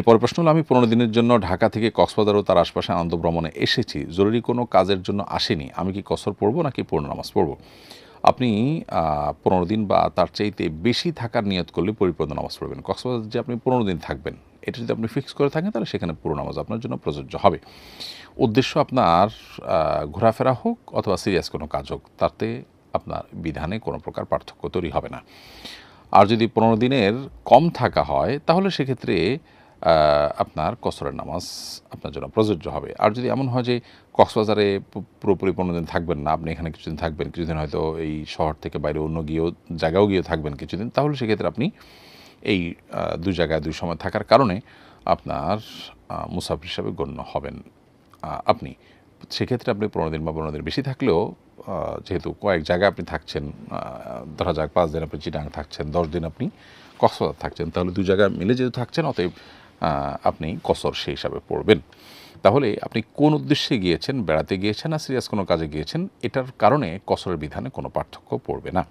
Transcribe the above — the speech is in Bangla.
এরপর প্রশ্ন হলো, আমি 15 দিনের জন্য ঢাকা থেকে কক্সবাজার ও তার আশপাশে আনন্দ ভ্রমণে এসেছি, জরুরি কোনো কাজের জন্য আসেনি, আমি কি কসর পড়বো নাকি পূর্ণ নামাজ পড়বো? আপনি 15 দিন বা তার চাইতে বেশি থাকার নিয়ত করলে পরিপূর্ণ নামাজ পড়বেন। কক্সবাজার যে আপনি 15 দিন থাকবেন, এটা যদি আপনি ফিক্স করে থাকেন তাহলে সেখানে পুরো নামাজ আপনার জন্য প্রযোজ্য হবে। উদ্দেশ্য আপনার ঘোরাফেরা হোক অথবা সিরিয়াস কোনো কাজ হোক, তাতে আপনার বিধানে কোনো প্রকার পার্থক্য তৈরি হবে না। আর যদি 15 দিনের কম থাকা হয় তাহলে সেক্ষেত্রে আপনার কসরের নামাজ আপনার জন্য প্রযোজ্য হবে। আর যদি এমন হয় যে কক্সবাজারে পুরোপুরি 15 দিন থাকবেন না, আপনি এখানে কিছুদিন থাকবেন, কিছুদিন হয়তো এই শহর থেকে বাইরে অন্য জায়গায়ও গিয়েও থাকবেন কিছুদিন, তাহলে সেক্ষেত্রে আপনি এই ২ জায়গায় ২ সময় থাকার কারণে আপনার মুসাফির হিসাবে গণ্য হবেন আপনি। সেক্ষেত্রে আপনি 15 দিন বা 15 দিন বেশি থাকলেও যেহেতু কয়েক জায়গায় আপনি থাকছেন, ধরা যাক 5 দিন আপনি চিটাগাং থাকছেন, 10 দিন আপনি কক্সবাজার থাকছেন, তাহলে 2 জায়গায় মিলে যেহেতু থাকছেন, অতএব আপনি কসর সেই হিসাবে পড়বেন। তাহলে আপনি কোন উদ্দেশ্যে গিয়েছেন, বেড়াতে গিয়েছেন না সিরিয়াস কোনো কাজে গিয়েছেন, এটার কারণে কসরের বিধানে কোনো পার্থক্য পড়বে না।